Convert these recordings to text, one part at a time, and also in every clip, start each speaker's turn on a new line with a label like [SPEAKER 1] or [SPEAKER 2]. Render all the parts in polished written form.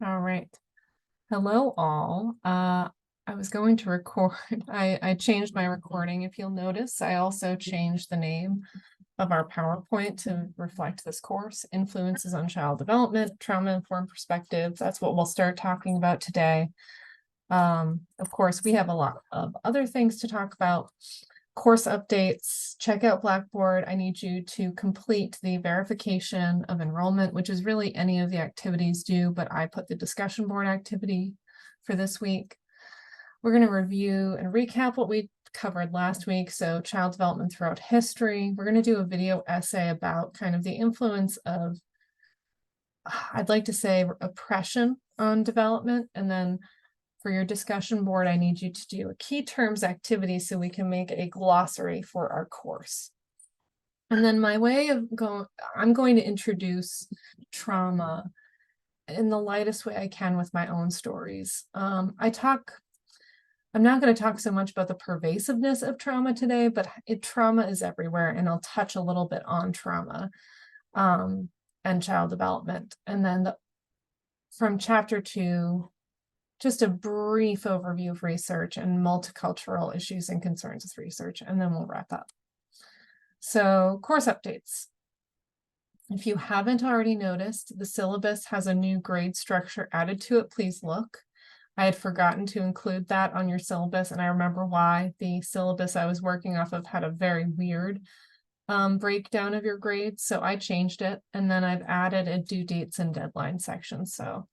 [SPEAKER 1] All right. Hello, all. I was going to record. I changed my recording. If you'll notice, I also changed the name of our PowerPoint to reflect this course, Influences on Child Development, Trauma-Informed Perspectives. That's what we'll start talking about today. Of course, we have a lot of other things to talk about. Course updates, check out Blackboard. I need you to complete the verification of enrollment, which is really any of the activities due, but I put the discussion board activity for this week. We're going to review and recap what we covered last week. So child development throughout history. We're going to do a video essay about kind of the influence of, I'd like to say, oppression on development. And then for your discussion board, I need you to do a key terms activity so we can make a glossary for our course. And then my way of going, I'm going to introduce trauma in the lightest way I can with my own stories. I'm not going to talk so much about the pervasiveness of trauma today, but trauma is everywhere, and I'll touch a little bit on trauma and child development. And then from chapter 2, just a brief overview of research and multicultural issues and concerns with research, and then we'll wrap up. So, course updates. If you haven't already noticed, the syllabus has a new grade structure added to it. Please look. I had forgotten to include that on your syllabus, and I remember why. The syllabus I was working off of had a very weird breakdown of your grades, so I changed it, and then I've added a due dates and deadline section. So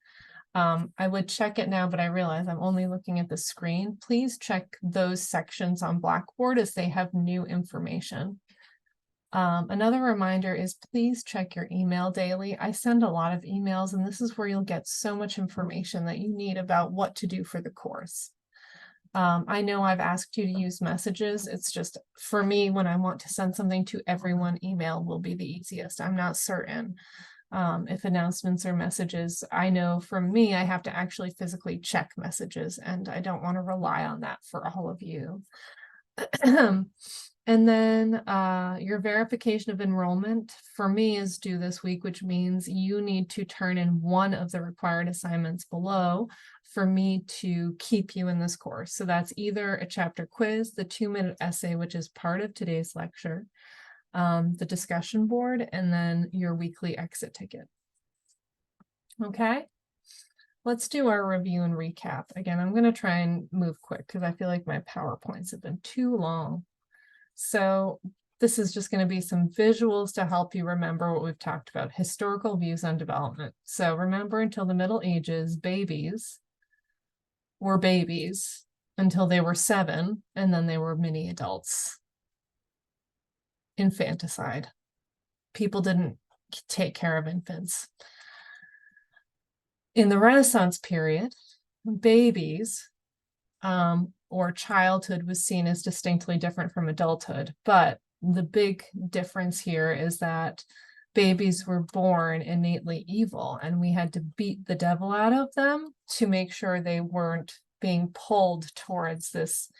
[SPEAKER 1] I would check it now, but I realize I'm only looking at the screen. Please check those sections on Blackboard as they have new information. Another reminder is please check your email daily. I send a lot of emails, and this is where you'll get so much information that you need about what to do for the course. I know I've asked you to use messages. It's just, for me, when I want to send something to everyone, email will be the easiest. I'm not certain if announcements or messages. I know from me, I have to actually physically check messages, and I don't want to rely on that for all of you. And then your verification of enrollment for me is due this week, which means you need to turn in one of the required assignments below for me to keep you in this course. So that's either a chapter quiz, the 2-minute essay, which is part of today's lecture, the discussion board, and then your weekly exit ticket. Okay, let's do our review and recap. Again, I'm going to try and move quick because I feel like my PowerPoints have been too long. So this is just going to be some visuals to help you remember what we've talked about, historical views on development. So remember, until the Middle Ages, babies were babies until they were 7, and then they were mini adults. Infanticide. People didn't take care of infants. In the Renaissance period, babies or childhood was seen as distinctly different from adulthood. But the big difference here is that babies were born innately evil, and we had to beat the devil out of them to make sure they weren't being pulled towards this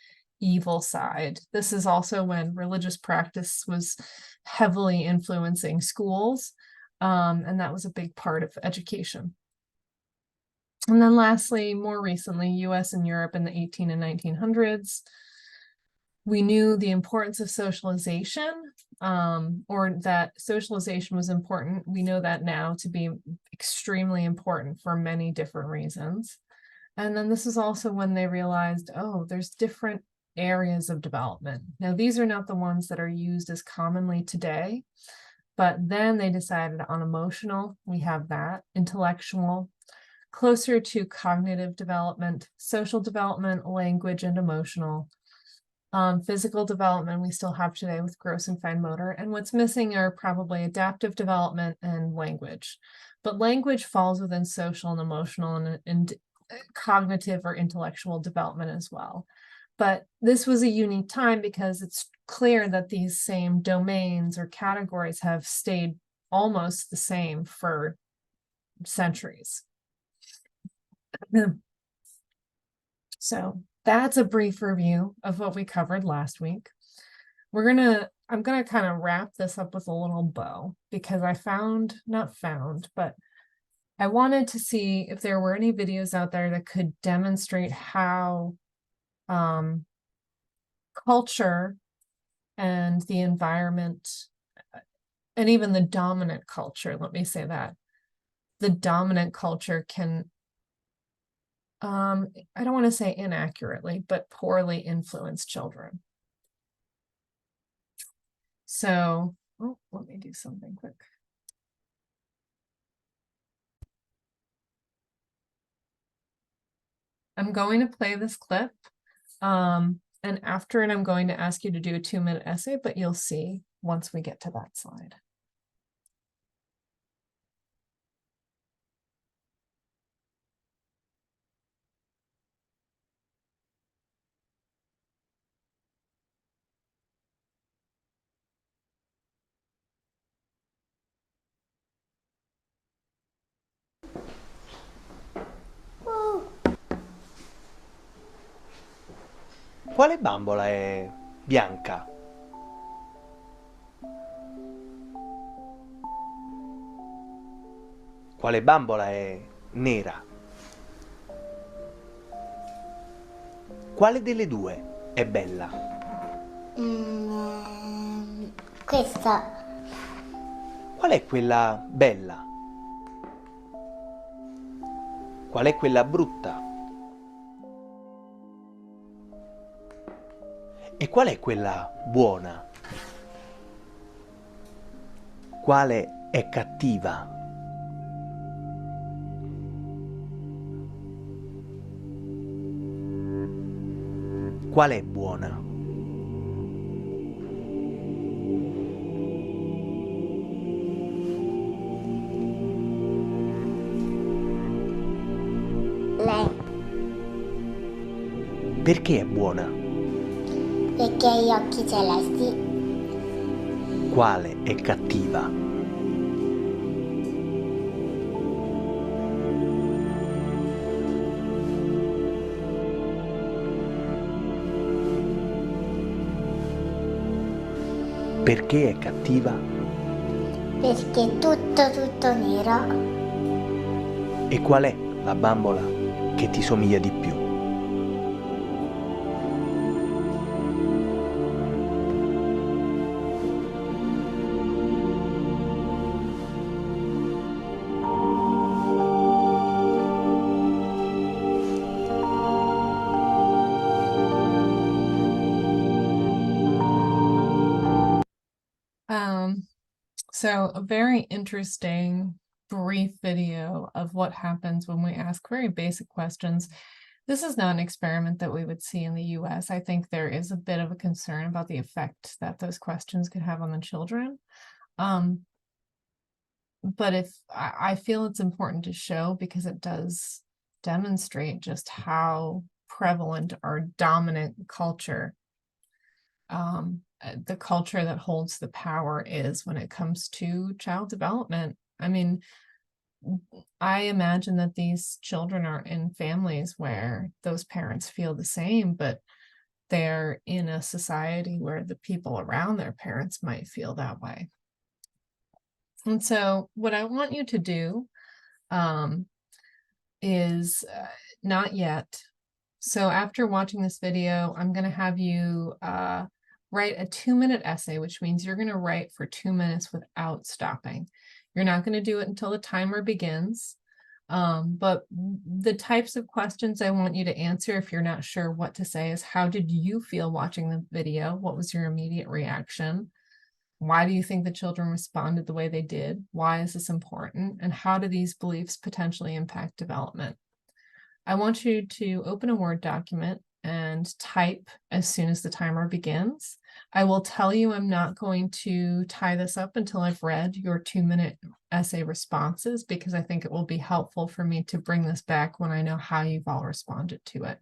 [SPEAKER 1] evil side. This is also when religious practice was heavily influencing schools, and that was a big part of education. And then lastly, more recently, US and Europe in the 18 and 1900s, we knew the importance of socialization, or that socialization was important. We know that now to be extremely important for many different reasons. And then this is also when they realized, oh, there's different areas of development. Now, these are not the ones that are used as commonly today, but then they decided on emotional, we have that, intellectual, closer to cognitive development, social development, language, and emotional. Physical development we still have today with gross and fine motor, and what's missing are probably adaptive development and language. But language falls within social and emotional and cognitive or intellectual development as well. But this was a unique time because it's clear that these same domains or categories have stayed almost the same for centuries. So that's a brief review of what we covered last week. I'm gonna kind of wrap this up with a little bow because I found, not found, but I wanted to see if there were any videos out there that could demonstrate how culture and the environment, and even the dominant culture, let me say that, the dominant culture can, I don't want to say inaccurately, but poorly influence children. So, oh, let me do something quick. I'm going to play this clip, and after it, I'm going to ask you to do a 2-minute essay, but you'll see once we get to that slide.
[SPEAKER 2] Quale bambola è bianca? Quale bambola è nera? Quale delle due è bella?
[SPEAKER 3] Questa.
[SPEAKER 2] Qual è quella bella? Qual è quella brutta? E qual è quella buona? Quale è cattiva? Qual è buona?
[SPEAKER 3] Lei.
[SPEAKER 2] Perché è buona?
[SPEAKER 3] Perché ha gli occhi celesti.
[SPEAKER 2] Quale è cattiva? Perché è cattiva?
[SPEAKER 3] Perché è tutto nero.
[SPEAKER 2] E qual è la bambola che ti somiglia di più?
[SPEAKER 1] So a very interesting brief video of what happens when we ask very basic questions. This is not an experiment that we would see in the US. I think there is a bit of a concern about the effect that those questions could have on the children. But if I feel it's important to show because it does demonstrate just how prevalent our dominant culture, the culture that holds the power is when it comes to child development. I mean, I imagine that these children are in families where those parents feel the same, but they're in a society where the people around their parents might feel that way. And so what I want you to do is not yet. So after watching this video, I'm going to have you write a 2-minute essay, which means you're going to write for 2 minutes without stopping. You're not going to do it until the timer begins. But the types of questions I want you to answer if you're not sure what to say is, how did you feel watching the video? What was your immediate reaction? Why do you think the children responded the way they did? Why is this important? And how do these beliefs potentially impact development? I want you to open a Word document and type as soon as the timer begins. I will tell you I'm not going to tie this up until I've read your 2-minute essay responses, because I think it will be helpful for me to bring this back when I know how you've all responded to it.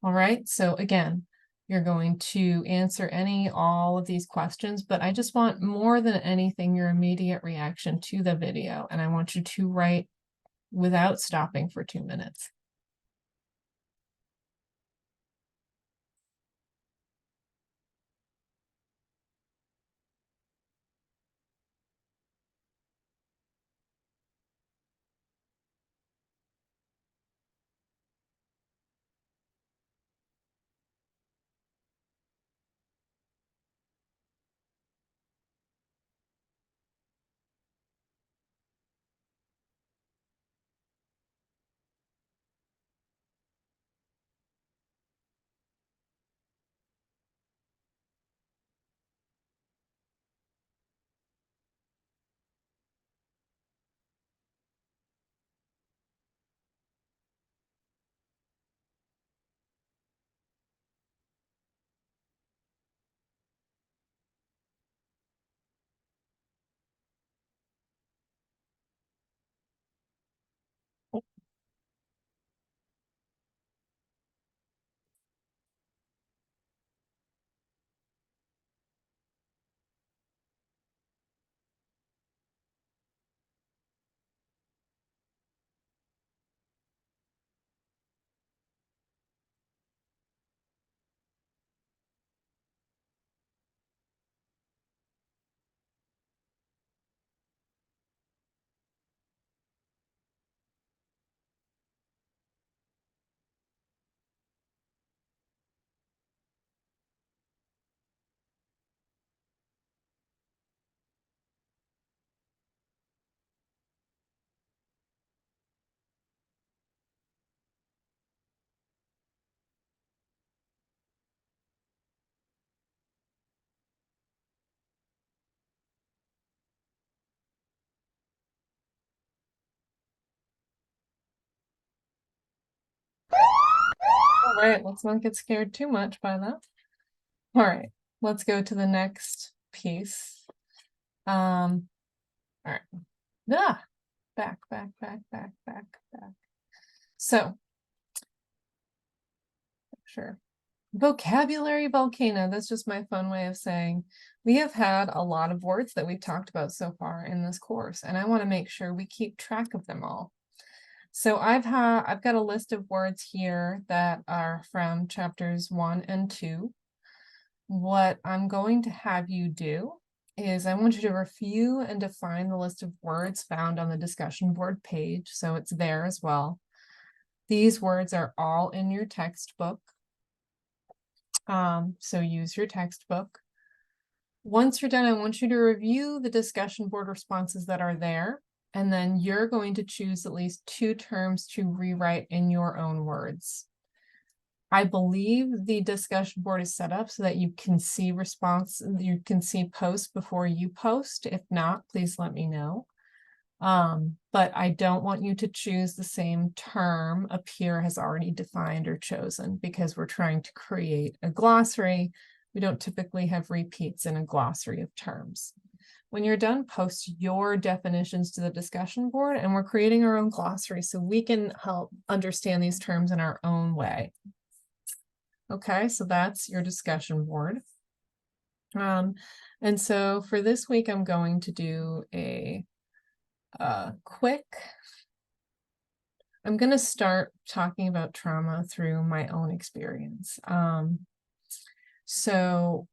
[SPEAKER 1] All right, so again, you're going to answer all of these questions, but I just want more than anything your immediate reaction to the video, and I want you to write without stopping for 2 minutes. right, let's not get scared too much by that. All right, let's go to the next piece. All right. Back. So, sure. Vocabulary volcano, that's just my fun way of saying we have had a lot of words that we've talked about so far in this course, and I want to make sure we keep track of them all. So I've got a list of words here that are from chapters 1 and 2. What I'm going to have you do is I want you to review and define the list of words found on the discussion board page, so it's there as well. These words are all in your textbook. So use your textbook. Once you're done, I want you to review the discussion board responses that are there, and then you're going to choose at least 2 terms to rewrite in your own words. I believe the discussion board is set up so that you can see posts before you post. If not, please let me know. But I don't want you to choose the same term a peer has already defined or chosen, because we're trying to create a glossary. We don't typically have repeats in a glossary of terms. When you're done, post your definitions to the discussion board, and we're creating our own glossary so we can help understand these terms in our own way. Okay, so that's your discussion board. And so for this week, I'm going to do a quick, I'm going to start talking about trauma through my own experience. So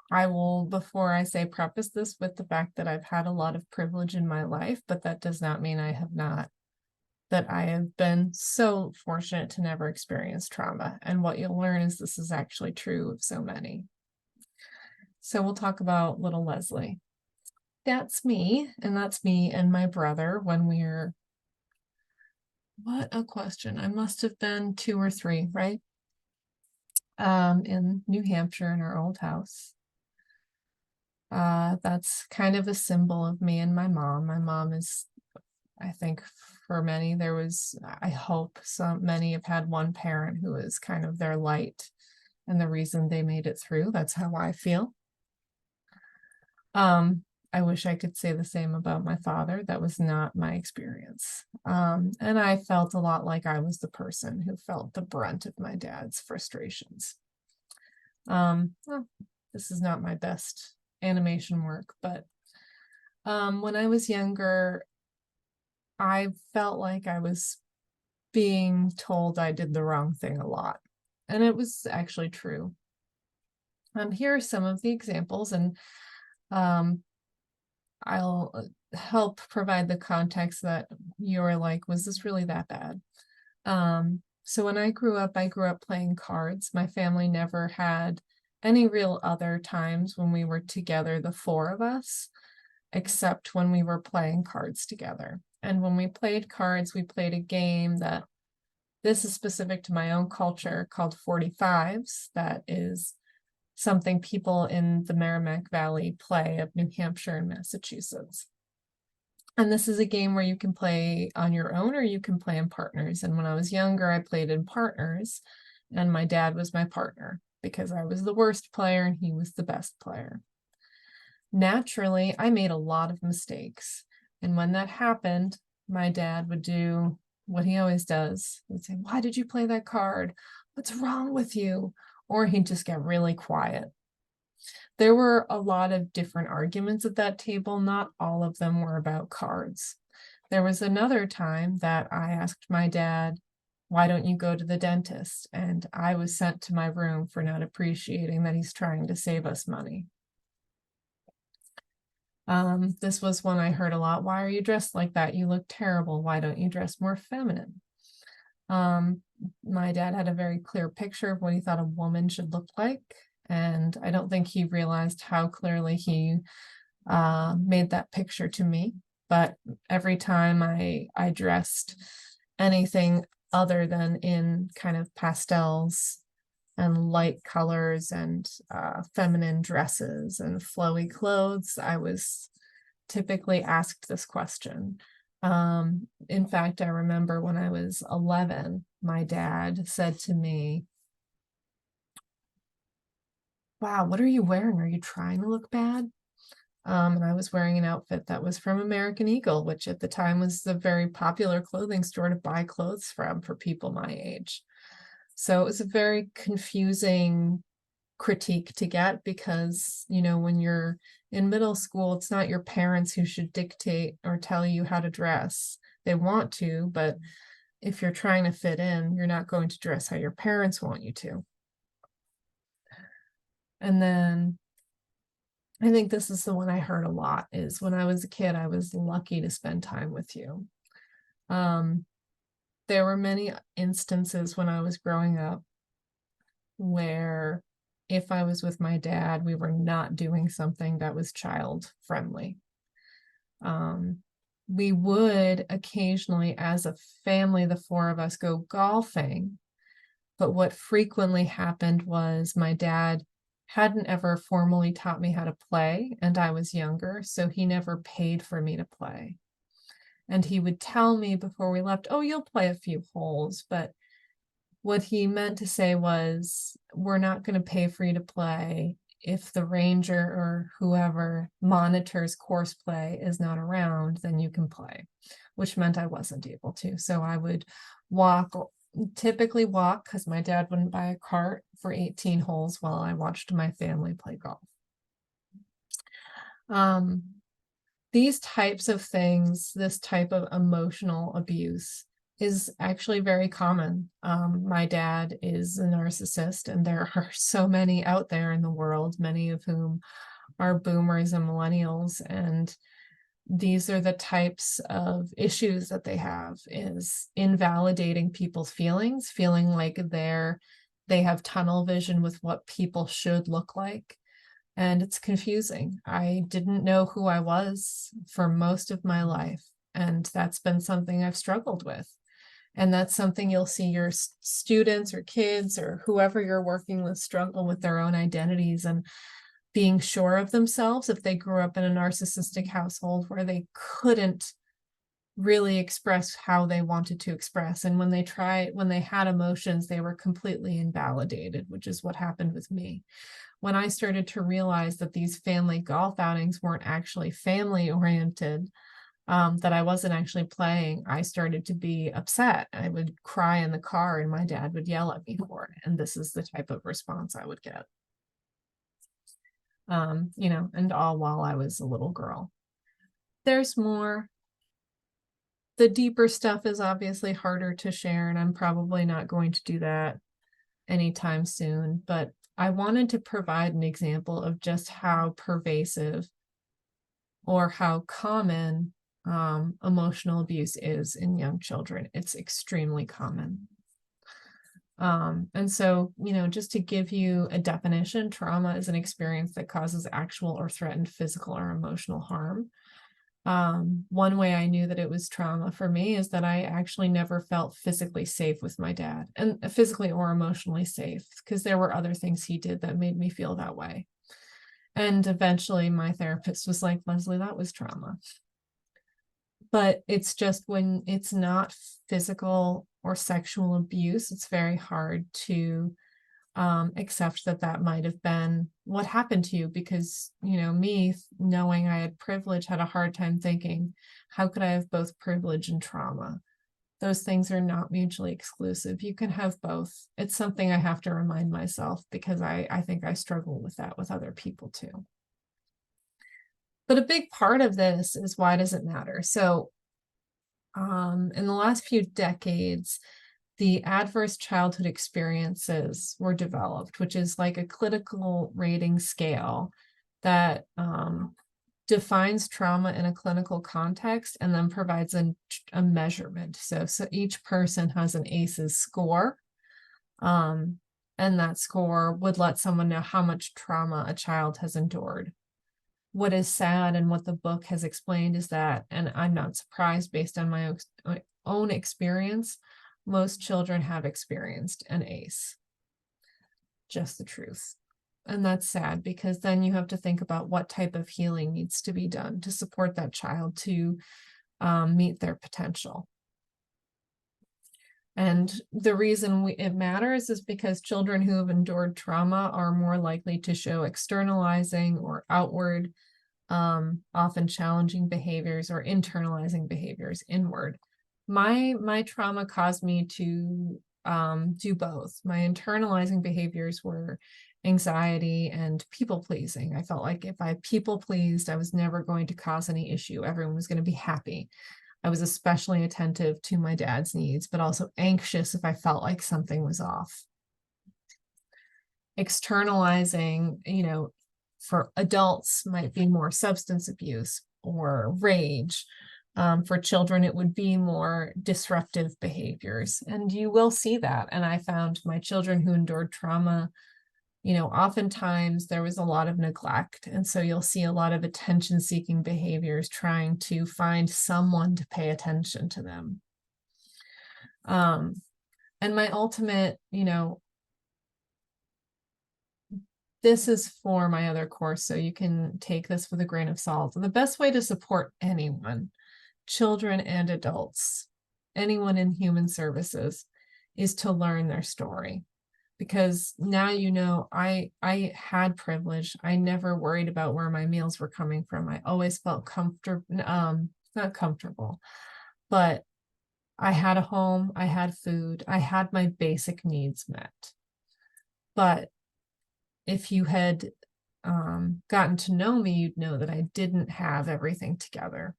[SPEAKER 1] I will, before I say, preface this with the fact that I've had a lot of privilege in my life, but that does not mean I have not, that I have been so fortunate to never experience trauma. And what you'll learn is this is actually true of so many. So we'll talk about little Leslie. That's me, and that's me and my brother when we're, what a question. I must have been 2 or 3, right? In New Hampshire in our old house. That's kind of a symbol of me and my mom. My mom is, I think for many, I hope many have had one parent who is kind of their light and the reason they made it through. That's how I feel. I wish I could say the same about my father. That was not my experience. And I felt a lot like I was the person who felt the brunt of my dad's frustrations. Well, this is not my best animation work, but when I was younger, I felt like I was being told I did the wrong thing a lot. And it was actually true. Here are some of the examples, and I'll help provide the context that you're like, was this really that bad? So when I grew up playing cards. My family never had any real other times when we were together, the 4 of us, except when we were playing cards together. And when we played cards, we played a game that, this is specific to my own culture, called 45s. That is something people in the Merrimack Valley play of New Hampshire and Massachusetts. And this is a game where you can play on your own or you can play in partners. And when I was younger, I played in partners, and my dad was my partner because I was the worst player and he was the best player. Naturally, I made a lot of mistakes. And when that happened, my dad would do what he always does. He'd say, "Why did you play that card? What's wrong with you?" Or he'd just get really quiet. There were a lot of different arguments at that table. Not all of them were about cards. There was another time that I asked my dad, "Why don't you go to the dentist?" And I was sent to my room for not appreciating that he's trying to save us money. This was one I heard a lot. "Why are you dressed like that? You look terrible. Why don't you dress more feminine?" My dad had a very clear picture of what he thought a woman should look like, and I don't think he realized how clearly he made that picture to me. But every time I dressed anything other than in kind of pastels and light colors and feminine dresses and flowy clothes, I was typically asked this question. In fact, I remember when I was 11, my dad said to me, wow, what are you wearing? Are you trying to look bad? And I was wearing an outfit that was from American Eagle, which at the time was a very popular clothing store to buy clothes from for people my age. So it was a very confusing critique to get because, you know, when you're in middle school, it's not your parents who should dictate or tell you how to dress. They want to, but if you're trying to fit in, you're not going to dress how your parents want you to. And then I think this is the one I heard a lot is when I was a kid, I was lucky to spend time with you. There were many instances when I was growing up where if I was with my dad, we were not doing something that was child friendly. We would occasionally, as a family, the four of us go golfing. But what frequently happened was my dad hadn't ever formally taught me how to play, and I was younger, so he never paid for me to play. And he would tell me before we left, oh, you'll play a few holes, but what he meant to say was, we're not going to pay for you to play if the ranger or whoever monitors course play is not around, then you can play, which meant I wasn't able to. So I would typically walk because my dad wouldn't buy a cart for 18 holes while I watched my family play golf. These types of things, this type of emotional abuse is actually very common. My dad is a narcissist, and there are so many out there in the world, many of whom are boomers and millennials. And these are the types of issues that they have, is invalidating people's feelings, feeling like they have tunnel vision with what people should look like. And it's confusing. I didn't know who I was for most of my life. And that's been something I've struggled with. And that's something you'll see your students or kids or whoever you're working with struggle with their own identities and being sure of themselves if they grew up in a narcissistic household where they couldn't really express how they wanted to express. And when they had emotions, they were completely invalidated, which is what happened with me. When I started to realize that these family golf outings weren't actually family oriented, that I wasn't actually playing, I started to be upset. I would cry in the car and my dad would yell at me for it. And this is the type of response I would get. You know, and all while I was a little girl. There's more. The deeper stuff is obviously harder to share, and I'm probably not going to do that anytime soon, but I wanted to provide an example of just how pervasive or how common emotional abuse is in young children. It's extremely common. And so, you know, just to give you a definition, trauma is an experience that causes actual or threatened physical or emotional harm. One way I knew that it was trauma for me is that I actually never felt physically safe with my dad, and physically or emotionally safe, because there were other things he did that made me feel that way. And eventually my therapist was like, Leslie, that was trauma. But it's just when it's not physical or sexual abuse, it's very hard to accept that that might have been what happened to you, because, you know, me knowing I had privilege had a hard time thinking, how could I have both privilege and trauma? Those things are not mutually exclusive. You can have both. It's something I have to remind myself, because I think I struggle with that with other people too. But a big part of this is, why does it matter? So in the last few decades, the adverse childhood experiences were developed, which is like a clinical rating scale that defines trauma in a clinical context and then provides a measurement. So each person has an ACEs score, and that score would let someone know how much trauma a child has endured. What is sad, and what the book has explained, is that, and I'm not surprised based on my own experience, most children have experienced an ACE. Just the truth. And that's sad, because then you have to think about what type of healing needs to be done to support that child to meet their potential. And the reason it matters is because children who have endured trauma are more likely to show externalizing or outward, often challenging behaviors, or internalizing behaviors inward. My trauma caused me to do both. My internalizing behaviors were anxiety and people pleasing. I felt like if I people pleased, I was never going to cause any issue. Everyone was going to be happy. I was especially attentive to my dad's needs, but also anxious if I felt like something was off. Externalizing, for adults might be more substance abuse or rage. For children, it would be more disruptive behaviors. And you will see that. And I found my children who endured trauma, oftentimes there was a lot of neglect. And so you'll see a lot of attention-seeking behaviors trying to find someone to pay attention to them. And my ultimate, this is for my other course, so you can take this with a grain of salt. The best way to support anyone, children and adults, anyone in human services, is to learn their story. Because now I had privilege. I never worried about where my meals were coming from. I always felt comfortable, not comfortable, but I had a home, I had food, I had my basic needs met. But if you had gotten to know me, you'd know that I didn't have everything together.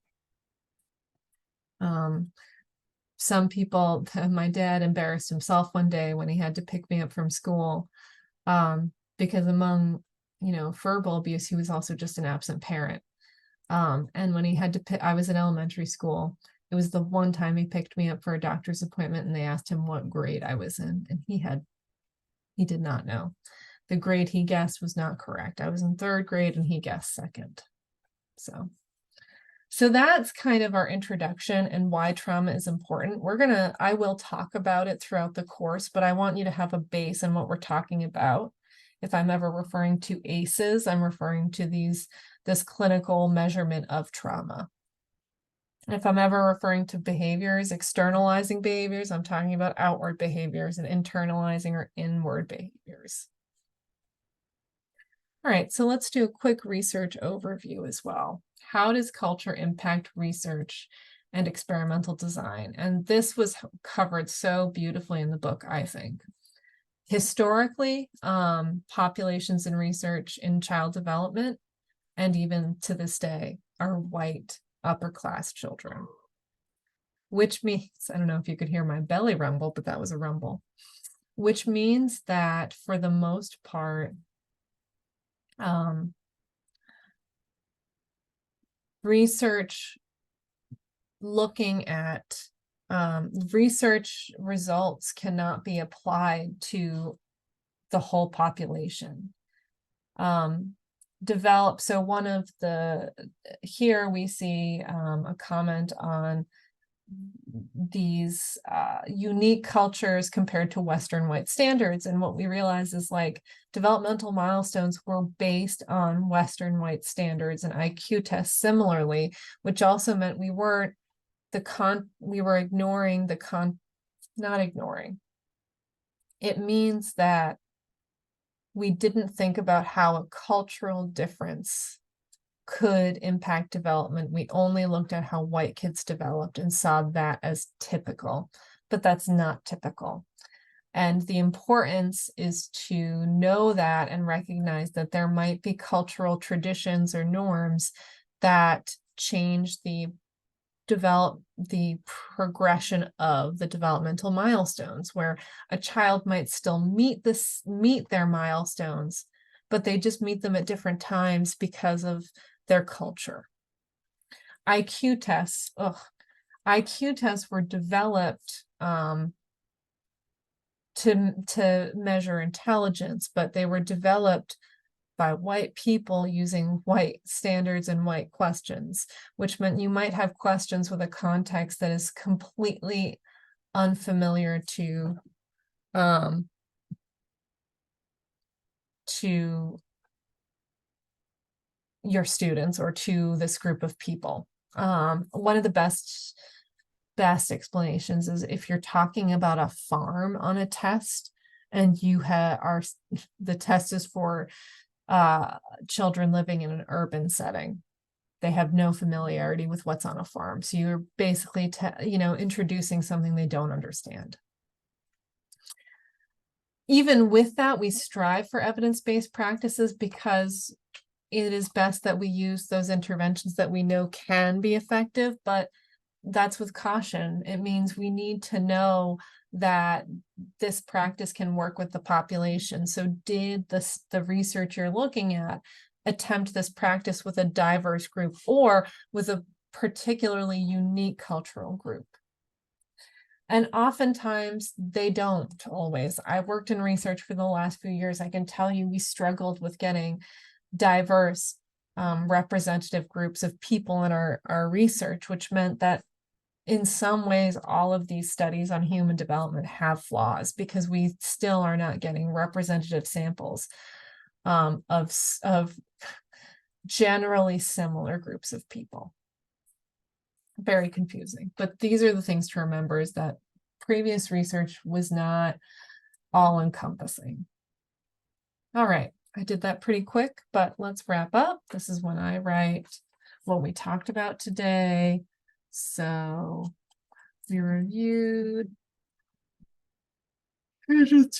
[SPEAKER 1] Some people, my dad embarrassed himself one day when he had to pick me up from school, because among, verbal abuse, he was also just an absent parent. And when he had to pick, I was in elementary school. It was the one time he picked me up for a doctor's appointment, and they asked him what grade I was in, and he did not know. The grade he guessed was not correct. I was in 3rd grade and he guessed 2nd. So that's kind of our introduction and why trauma is important. I will talk about it throughout the course, but I want you to have a base in what we're talking about. If I'm ever referring to ACEs, I'm referring to this clinical measurement of trauma. If I'm ever referring to behaviors, externalizing behaviors, I'm talking about outward behaviors, and internalizing or inward behaviors. All right, so let's do a quick research overview as well. How does culture impact research and experimental design? And this was covered so beautifully in the book, I think. Historically, populations in research in child development, and even to this day, are white upper-class children. Which means, I don't know if you could hear my belly rumble, but that was a rumble. Which means that for the most part, research looking at research results cannot be applied to the whole population. So one of here we see a comment on these unique cultures compared to Western white standards. And what we realize is developmental milestones were based on Western white standards and IQ tests similarly, which also meant we were ignoring not ignoring. It means that we didn't think about how a cultural difference could impact development. We only looked at how white kids developed and saw that as typical, but that's not typical. And the importance is to know that and recognize that there might be cultural traditions or norms that change the progression of the developmental milestones, where a child might still meet their milestones, but they just meet them at different times because of their culture. IQ tests were developed to measure intelligence, but they were developed by white people using white standards and white questions, which meant you might have questions with a context that is completely unfamiliar to your students or to this group of people. One of the best best explanations is if you're talking about a farm on a test and you the test is for children living in an urban setting. They have no familiarity with what's on a farm. So you're basically, introducing something they don't understand. Even with that, we strive for evidence-based practices because it is best that we use those interventions that we know can be effective, but that's with caution. It means we need to know that this practice can work with the population. So did the research you're looking at attempt this practice with a diverse group or with a particularly unique cultural group? And oftentimes they don't always. I've worked in research for the last few years. I can tell you we struggled with getting diverse representative groups of people in our research, which meant that in some ways, all of these studies on human development have flaws because we still are not getting representative samples of generally similar groups of people. Very confusing, but these are the things to remember, is that previous research was not all encompassing. All right, I did that pretty quick, but let's wrap up. This is when I write what we talked about today. So we reviewed reviewed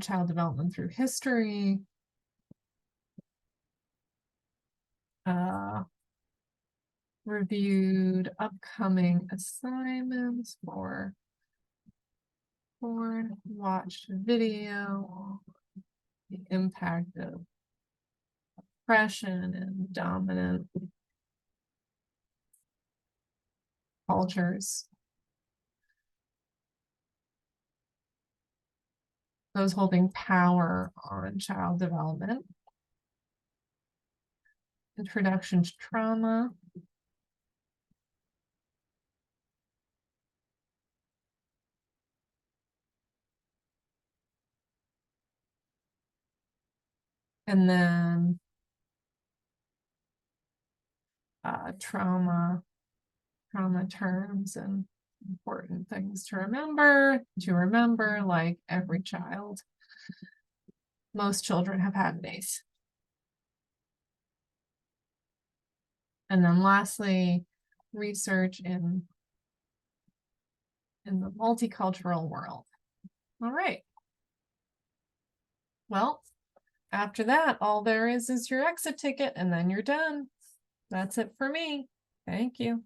[SPEAKER 1] child development through history. Reviewed upcoming assignments for watched video, the impact of oppression and dominant cultures. Those holding power on child development. Introduction to trauma. And then trauma terms and important things to remember, like every child. Most children have had days. And then lastly, research in the multicultural world. All right. Well, after that, all there is your exit ticket, and then you're done. That's it for me. Thank you.